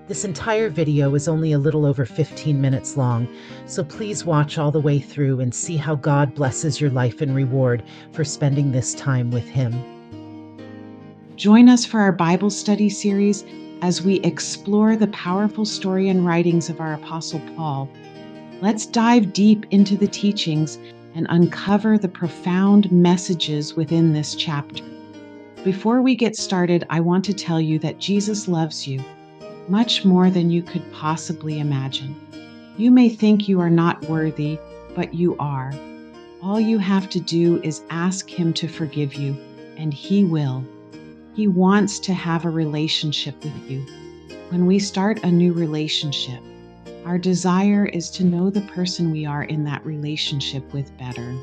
This entire video is only a little over 15 minutes long, so please watch all the way through and see how God blesses your life in reward for spending this time with Him. Join us for our Bible study series as we explore the powerful story and writings of our Apostle Paul. Let's dive deep into the teachings and uncover the profound messages within this chapter. Before we get started, I want to tell you that Jesus loves you much more than you could possibly imagine. You may think you are not worthy, but you are. All you have to do is ask Him to forgive you, and He will. He wants to have a relationship with you. When we start a new relationship, our desire is to know the person we are in that relationship with better,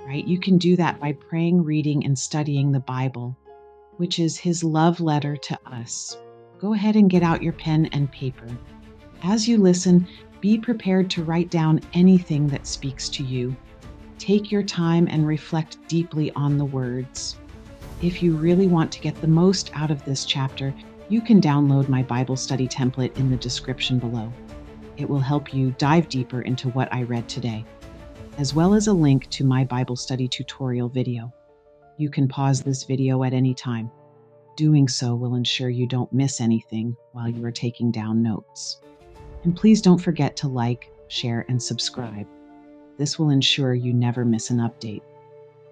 right? You can do that by praying, reading, and studying the Bible, which is His love letter to us. Go ahead and get out your pen and paper. As you listen, be prepared to write down anything that speaks to you. Take your time and reflect deeply on the words. If you really want to get the most out of this chapter, you can download my Bible study template in the description below. It will help you dive deeper into what I read today, as well as a link to my Bible study tutorial video. You can pause this video at any time. Doing so will ensure you don't miss anything while you are taking down notes. And please don't forget to like, share, and subscribe. This will ensure you never miss an update.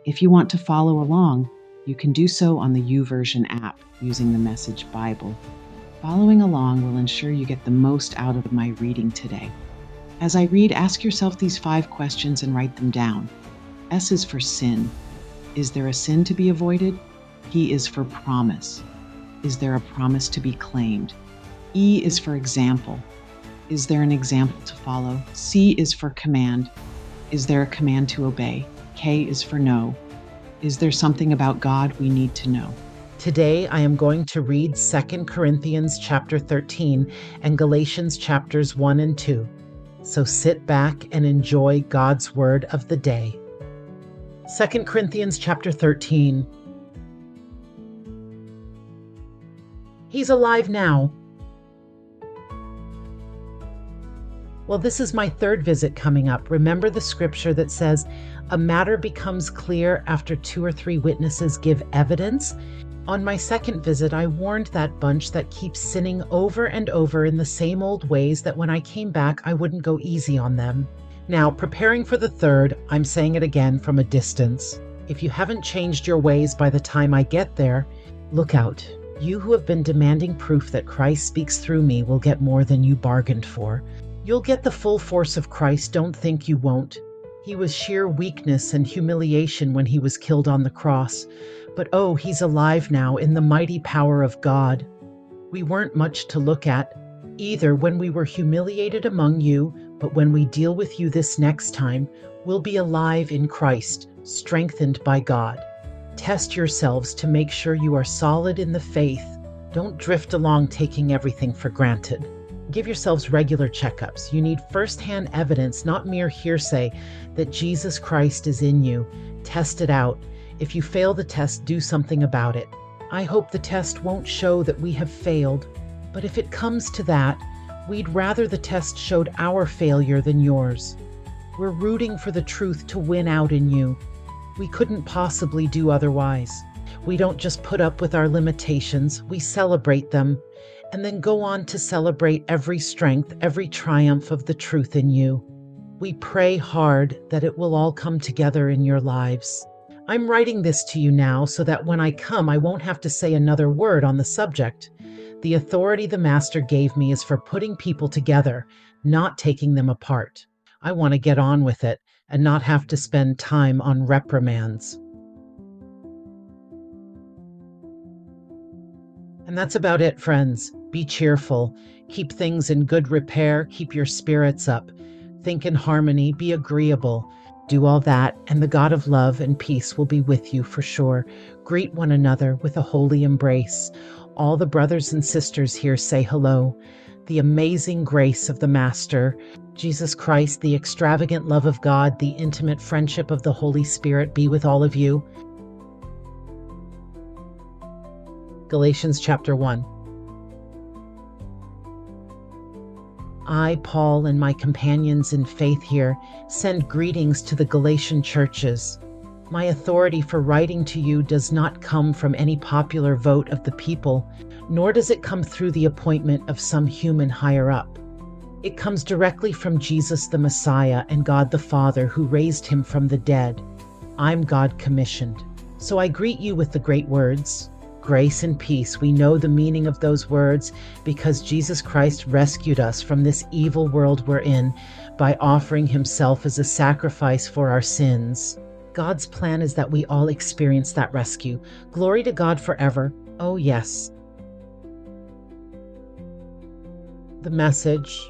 If you want to follow along, you can do so on the YouVersion app using the message Bible. Following along will ensure you get the most out of my reading today. As I read, ask yourself these 5 questions and write them down. S is for sin. Is there a sin to be avoided? P is for promise. Is there a promise to be claimed? E is for example. Is there an example to follow? C is for command. Is there a command to obey? K is for no. Is there something about God we need to know? Today I am going to read 2 Corinthians chapter 13 and Galatians chapters 1 and 2. So sit back and enjoy God's word of the day. 2 Corinthians chapter 13. He's alive now. Well, this is my 3rd visit coming up. Remember the scripture that says, a matter becomes clear after 2 or 3 witnesses give evidence? On my 2nd visit, I warned that bunch that keeps sinning over and over in the same old ways that when I came back, I wouldn't go easy on them. Now, preparing for the 3rd, I'm saying it again from a distance. If you haven't changed your ways by the time I get there, look out. You who have been demanding proof that Christ speaks through me will get more than you bargained for. You'll get the full force of Christ, don't think you won't. He was sheer weakness and humiliation when He was killed on the cross. But oh, He's alive now in the mighty power of God. We weren't much to look at, either when we were humiliated among you, but when we deal with you this next time, we'll be alive in Christ, strengthened by God. Test yourselves to make sure you are solid in the faith. Don't drift along taking everything for granted. Give yourselves regular checkups. You need first-hand evidence, not mere hearsay, that Jesus Christ is in you. Test it out. If you fail the test, do something about it. I hope the test won't show that we have failed, but if it comes to that, we'd rather the test showed our failure than yours. We're rooting for the truth to win out in you. We couldn't possibly do otherwise. We don't just put up with our limitations, we celebrate them, and then go on to celebrate every strength, every triumph of the truth in you. We pray hard that it will all come together in your lives. I'm writing this to you now so that when I come, I won't have to say another word on the subject. The authority the Master gave me is for putting people together, not taking them apart. I want to get on with it and not have to spend time on reprimands. And that's about it, friends. Be cheerful. Keep things in good repair. Keep your spirits up. Think in harmony. Be agreeable. Do all that, and the God of love and peace will be with you for sure. Greet one another with a holy embrace. All the brothers and sisters here say hello. The amazing grace of the Master, Jesus Christ, the extravagant love of God, the intimate friendship of the Holy Spirit be with all of you. Galatians chapter 1. I, Paul, and my companions in faith here send greetings to the Galatian churches. My authority for writing to you does not come from any popular vote of the people, nor does it come through the appointment of some human higher up. It comes directly from Jesus the Messiah and God the Father who raised him from the dead. I'm God commissioned. So I greet you with the great words, grace and peace. We know the meaning of those words because Jesus Christ rescued us from this evil world we're in by offering himself as a sacrifice for our sins. God's plan is that we all experience that rescue. Glory to God forever. Oh, yes. The message.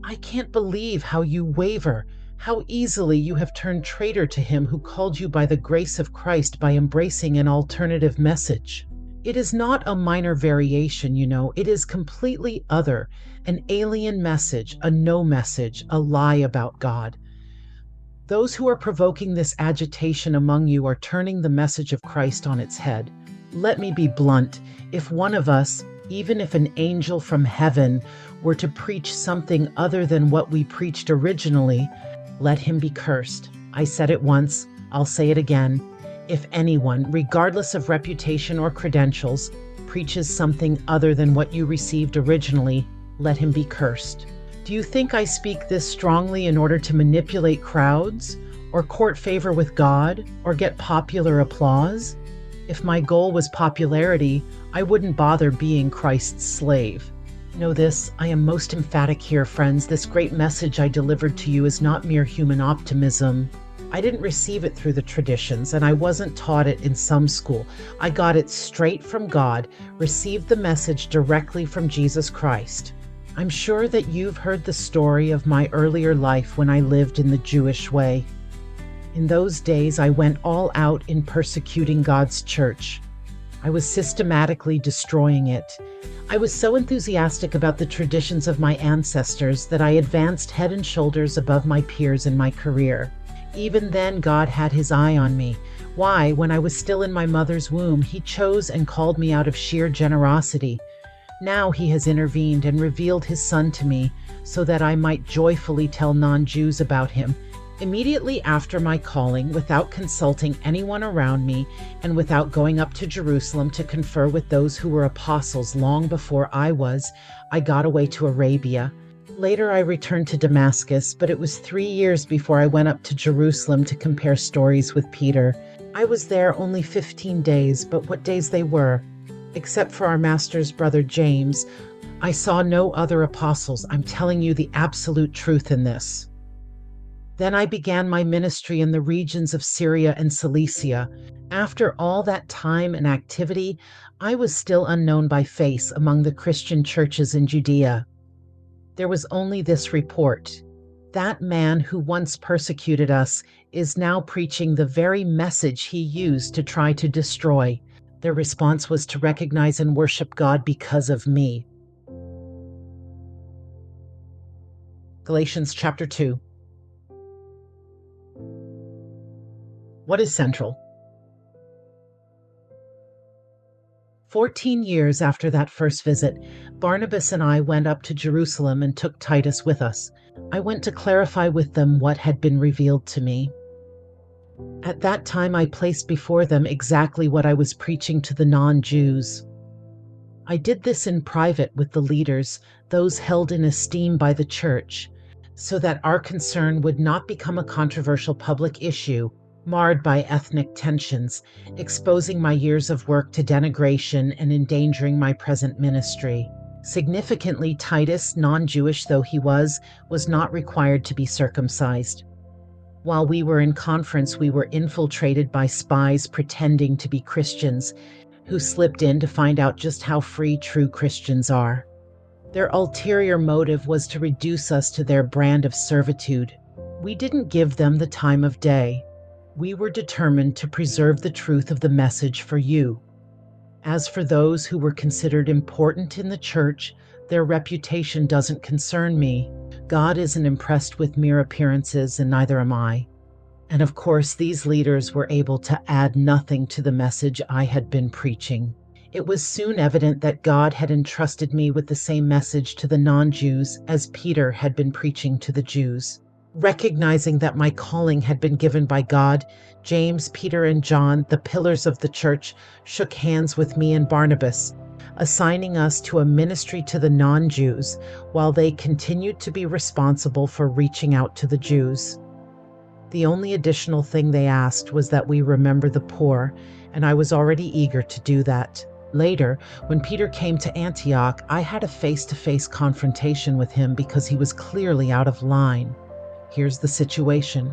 I can't believe how you waver, how easily you have turned traitor to him who called you by the grace of Christ by embracing an alternative message. It is not a minor variation, it is completely other, an alien message, a no message, a lie about God. Those who are provoking this agitation among you are turning the message of Christ on its head. Let me be blunt. If one of us, even if an angel from heaven, were to preach something other than what we preached originally, let him be cursed. I said it once, I'll say it again. If anyone, regardless of reputation or credentials, preaches something other than what you received originally, let him be cursed. Do you think I speak this strongly in order to manipulate crowds, or court favor with God, or get popular applause? If my goal was popularity, I wouldn't bother being Christ's slave. Know this, I am most emphatic here, friends. This great message I delivered to you is not mere human optimism. I didn't receive it through the traditions, and I wasn't taught it in some school. I got it straight from God, received the message directly from Jesus Christ. I'm sure that you've heard the story of my earlier life when I lived in the Jewish way. In those days, I went all out in persecuting God's church. I was systematically destroying it. I was so enthusiastic about the traditions of my ancestors that I advanced head and shoulders above my peers in my career. Even then, God had his eye on me. Why, when I was still in my mother's womb, he chose and called me out of sheer generosity. Now he has intervened and revealed his Son to me so that I might joyfully tell non-Jews about him. Immediately after my calling, without consulting anyone around me, and without going up to Jerusalem to confer with those who were apostles long before I was, I got away to Arabia. Later I returned to Damascus, but it was 3 years before I went up to Jerusalem to compare stories with Peter. I was there only 15 days, but what days they were! Except for our master's brother James, I saw no other apostles. I'm telling you the absolute truth in this. Then I began my ministry in the regions of Syria and Cilicia. After all that time and activity, I was still unknown by face among the Christian churches in Judea. There was only this report. That man who once persecuted us is now preaching the very message he used to try to destroy. Their response was to recognize and worship God because of me. Galatians chapter 2. What is central? 14 years after that first visit, Barnabas and I went up to Jerusalem and took Titus with us. I went to clarify with them what had been revealed to me. At that time, I placed before them exactly what I was preaching to the non-Jews. I did this in private with the leaders, those held in esteem by the church, so that our concern would not become a controversial public issue, marred by ethnic tensions, exposing my years of work to denigration and endangering my present ministry. Significantly, Titus, non-Jewish though he was not required to be circumcised. While we were in conference, we were infiltrated by spies pretending to be Christians, who slipped in to find out just how free true Christians are. Their ulterior motive was to reduce us to their brand of servitude. We didn't give them the time of day. We were determined to preserve the truth of the message for you. As for those who were considered important in the church, their reputation doesn't concern me. God isn't impressed with mere appearances, and neither am I. And of course, these leaders were able to add nothing to the message I had been preaching. It was soon evident that God had entrusted me with the same message to the non-Jews as Peter had been preaching to the Jews. Recognizing that my calling had been given by God, James, Peter, and John, the pillars of the church, shook hands with me and Barnabas, assigning us to a ministry to the non-Jews while they continued to be responsible for reaching out to the Jews. The only additional thing they asked was that we remember the poor, and I was already eager to do that. Later, when Peter came to Antioch, I had a face-to-face confrontation with him because he was clearly out of line. Here's the situation.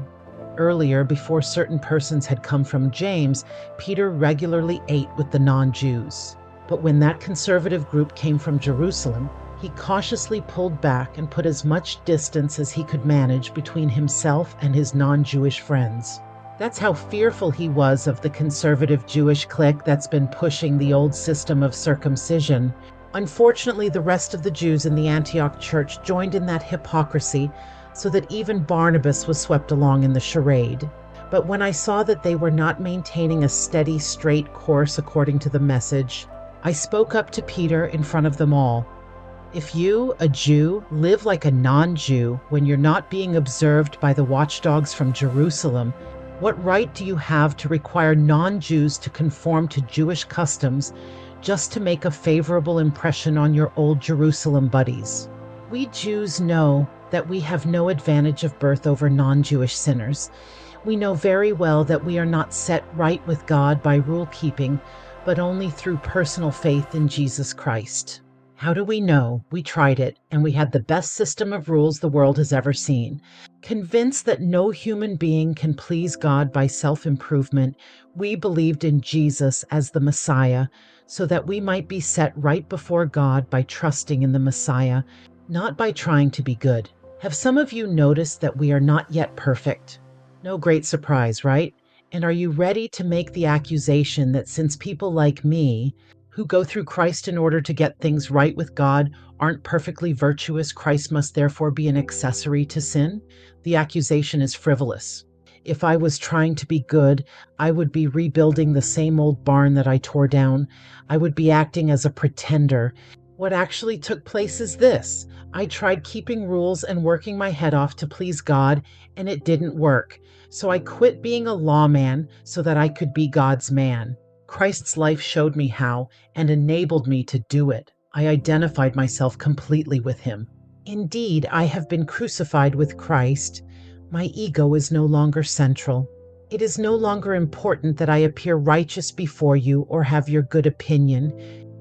Earlier, before certain persons had come from James, Peter regularly ate with the non-Jews. But when that conservative group came from Jerusalem, he cautiously pulled back and put as much distance as he could manage between himself and his non-Jewish friends. That's how fearful he was of the conservative Jewish clique that's been pushing the old system of circumcision. Unfortunately, the rest of the Jews in the Antioch church joined in that hypocrisy, so that even Barnabas was swept along in the charade. But when I saw that they were not maintaining a steady, straight course according to the message, I spoke up to Peter in front of them all. If you, a Jew, live like a non-Jew when you're not being observed by the watchdogs from Jerusalem, what right do you have to require non-Jews to conform to Jewish customs just to make a favorable impression on your old Jerusalem buddies? We Jews know that we have no advantage of birth over non-Jewish sinners. We know very well that we are not set right with God by rule keeping, but only through personal faith in Jesus Christ. How do we know? We tried it, and we had the best system of rules the world has ever seen. Convinced that no human being can please God by self-improvement, we believed in Jesus as the Messiah, so that we might be set right before God by trusting in the Messiah, not by trying to be good. Have some of you noticed that we are not yet perfect? No great surprise, right? And are you ready to make the accusation that since people like me, who go through Christ in order to get things right with God, aren't perfectly virtuous, Christ must therefore be an accessory to sin? The accusation is frivolous. If I was trying to be good, I would be rebuilding the same old barn that I tore down. I would be acting as a pretender. What actually took place is this. I tried keeping rules and working my head off to please God, and it didn't work. So I quit being a lawman so that I could be God's man. Christ's life showed me how and enabled me to do it. I identified myself completely with him. Indeed, I have been crucified with Christ. My ego is no longer central. It is no longer important that I appear righteous before you or have your good opinion,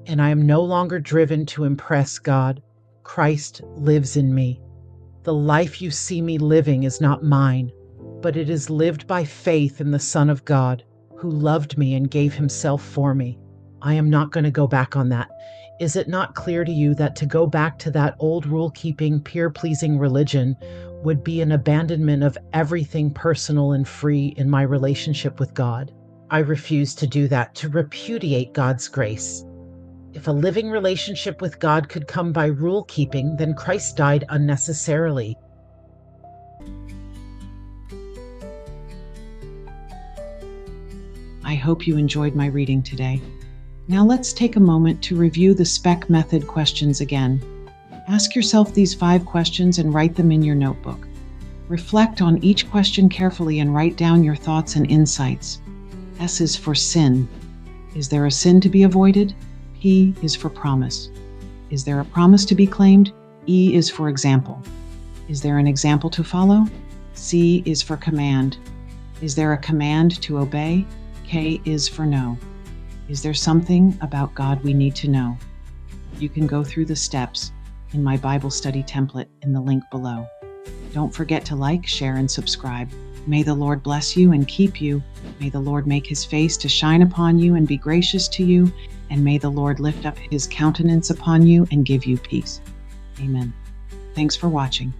and I am no longer driven to impress God. Christ lives in me. The life you see me living is not mine, but it is lived by faith in the Son of God, who loved me and gave himself for me. I am not going to go back on that. Is it not clear to you that to go back to that old rule-keeping, peer-pleasing religion would be an abandonment of everything personal and free in my relationship with God? I refuse to do that, to repudiate God's grace. If a living relationship with God could come by rule-keeping, then Christ died unnecessarily. I hope you enjoyed my reading today. Now let's take a moment to review the SPEC method questions again. Ask yourself these 5 questions and write them in your notebook. Reflect on each question carefully and write down your thoughts and insights. S is for sin. Is there a sin to be avoided? P is for promise. Is there a promise to be claimed? E is for example. Is there an example to follow? C is for command. Is there a command to obey? K is for no. Is there something about God we need to know? You can go through the steps in my Bible study template in the link below. Don't forget to like, share, and subscribe. May the Lord bless you and keep you. May the Lord make his face to shine upon you and be gracious to you. And may the Lord lift up his countenance upon you and give you peace. Amen. Thanks for watching.